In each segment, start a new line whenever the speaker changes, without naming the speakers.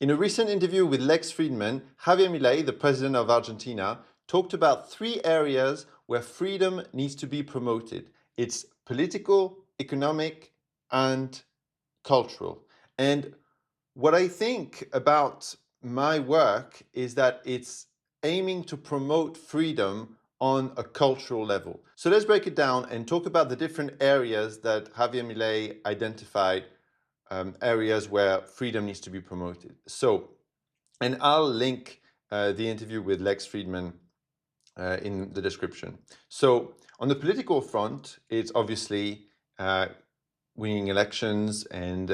In a recent interview with Lex Friedman, Javier Milei, the president of Argentina, talked about three areas where freedom needs to be promoted. It's political, economic, and cultural. And what I think about my work is that it's aiming to promote freedom on a cultural level. So let's break it down and talk about the different areas that Javier Milei identified, areas where freedom needs to be promoted. So, and I'll link the interview with Lex Friedman in the description. So on the political front, it's obviously winning elections and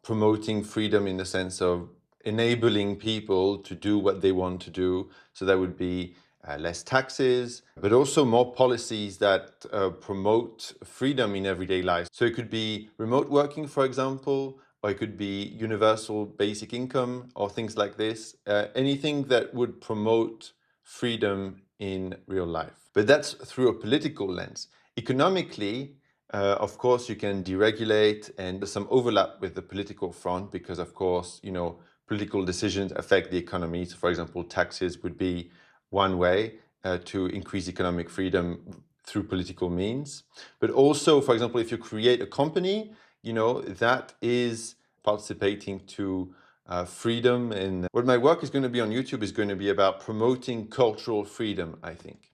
promoting freedom in the sense of enabling people to do what they want to do. So that would be less taxes, but also more policies that promote freedom in everyday life. So it could be remote working, for example, or it could be universal basic income or things like this. Anything that would promote freedom in real life. But that's through a political lens. Economically, of course, you can deregulate, and there's some overlap with the political front because, of course, political decisions affect the economy. So, for example, taxes would be one way to increase economic freedom through political means. But also, for example, if you create a company, that is participating to freedom. And what my work is going to be on YouTube is going to be about promoting cultural freedom, I think.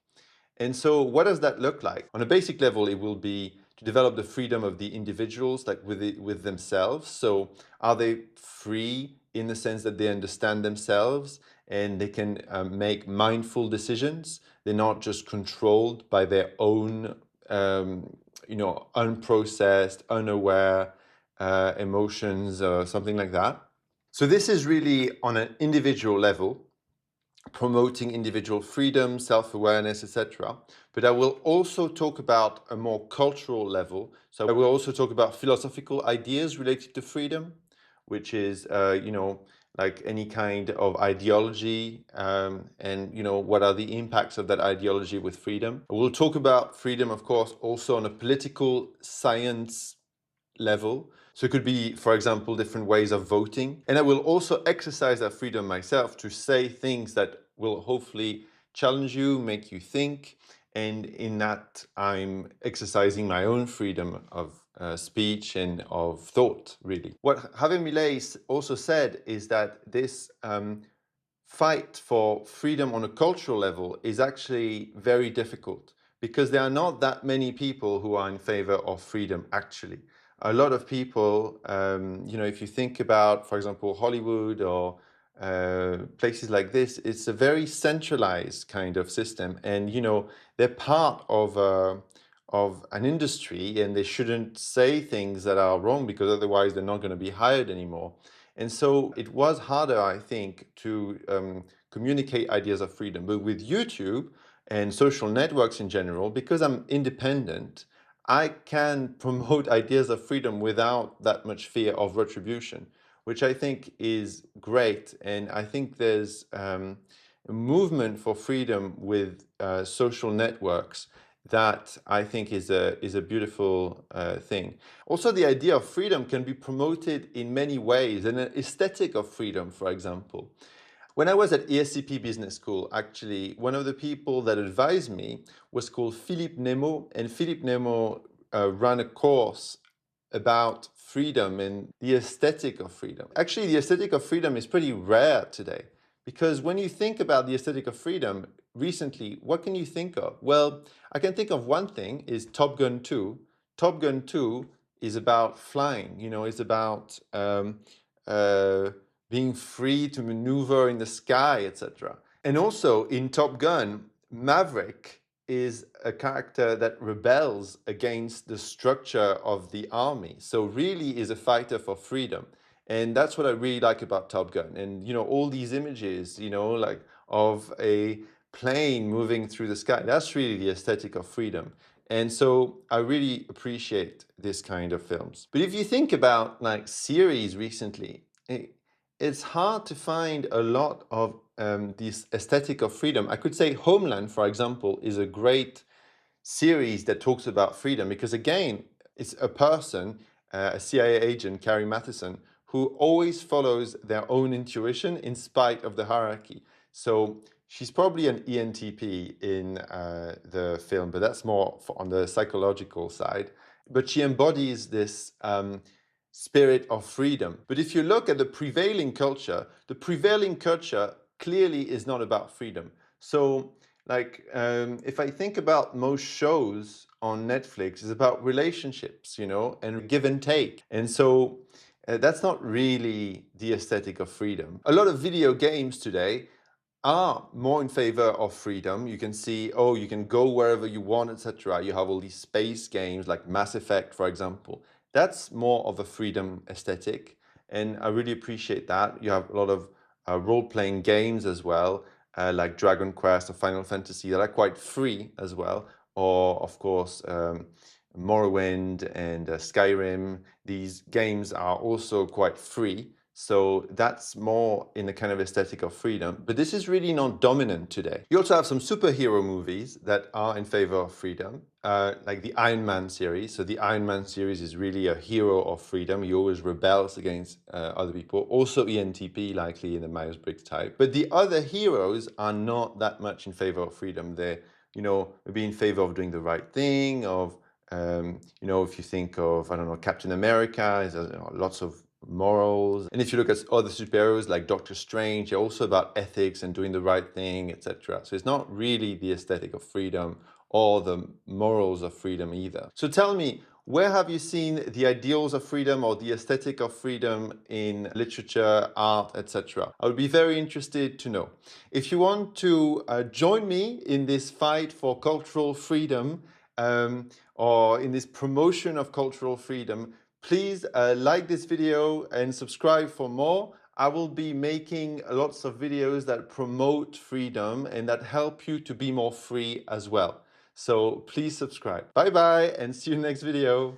And so what does that look like? On a basic level, it will be to develop the freedom of the individuals, like with themselves. So are they free in the sense that they understand themselves and they can make mindful decisions? They're not just controlled by their own, unprocessed, unaware emotions or something like that. So this is really on an individual level, promoting individual freedom, self-awareness, etc. But I will also talk about a more cultural level. So I will also talk about philosophical ideas related to freedom, which is, like any kind of ideology, and, what are the impacts of that ideology with freedom. I will talk about freedom, of course, also on a political science level. So it could be, for example, different ways of voting. And I will also exercise that freedom myself to say things that will hopefully challenge you, make you think. And in that, I'm exercising my own freedom of speech and of thought, really. What Javier Milei also said is that this fight for freedom on a cultural level is actually very difficult because there are not that many people who are in favor of freedom, actually. A lot of people, if you think about, for example, Hollywood or places like this, it's a very centralized kind of system. And, they're part of an industry and they shouldn't say things that are wrong because otherwise they're not going to be hired anymore. And so it was harder, I think, to communicate ideas of freedom. But with YouTube and social networks in general, because I'm independent, I can promote ideas of freedom without that much fear of retribution, which I think is great. And I think there's a movement for freedom with social networks that I think is a beautiful thing. Also, the idea of freedom can be promoted in many ways, and an aesthetic of freedom, for example. When I was at ESCP Business School, actually, one of the people that advised me was called Philippe Nemo, and Philippe Nemo ran a course about freedom and the aesthetic of freedom. Actually, the aesthetic of freedom is pretty rare today, because when you think about the aesthetic of freedom recently, what can you think of? Well, I can think of one thing is Top Gun 2. Top Gun 2 is about flying, it's about being free to maneuver in the sky, etc. And also in Top Gun, Maverick is a character that rebels against the structure of the army. So really is a fighter for freedom. And that's what I really like about Top Gun. And, all these images, like of a plane moving through the sky, that's really the aesthetic of freedom. And so I really appreciate this kind of films. But if you think about like series recently, it's hard to find a lot of this aesthetic of freedom. I could say Homeland, for example, is a great series that talks about freedom because, again, it's a person, a CIA agent, Carrie Matheson, who always follows their own intuition in spite of the hierarchy. So she's probably an ENTP in the film, but that's more on the psychological side. But she embodies this spirit of freedom. But if you look at the prevailing culture clearly is not about freedom. So, like, if I think about most shows on Netflix, it's about relationships, and give and take. And so that's not really the aesthetic of freedom. A lot of video games today are more in favor of freedom. You can see, oh, you can go wherever you want, etc. You have all these space games like Mass Effect, for example. That's more of a freedom aesthetic, and I really appreciate that. You have a lot of role-playing games as well, like Dragon Quest or Final Fantasy, that are quite free as well. Or, of course, Morrowind and Skyrim. These games are also quite free. So that's more in the kind of aesthetic of freedom. But this is really not dominant today. You also have some superhero movies that are in favor of freedom, like the Iron Man series. So the Iron Man series is really a hero of freedom. He always rebels against other people. Also ENTP, likely in the Myers-Briggs type. But the other heroes are not that much in favor of freedom. They're, maybe in favor of doing the right thing, of if you think of, I don't know, Captain America, is lots of morals. And if you look at other superheroes like Doctor Strange, they're also about ethics and doing the right thing, etc. So it's not really the aesthetic of freedom or the morals of freedom either. So tell me, where have you seen the ideals of freedom or the aesthetic of freedom in literature, art, etc.? I would be very interested to know. If you want to join me in this fight for cultural freedom, or in this promotion of cultural freedom, please like this video and subscribe for more. I will be making lots of videos that promote freedom and that help you to be more free as well. So please subscribe. Bye bye and see you next video.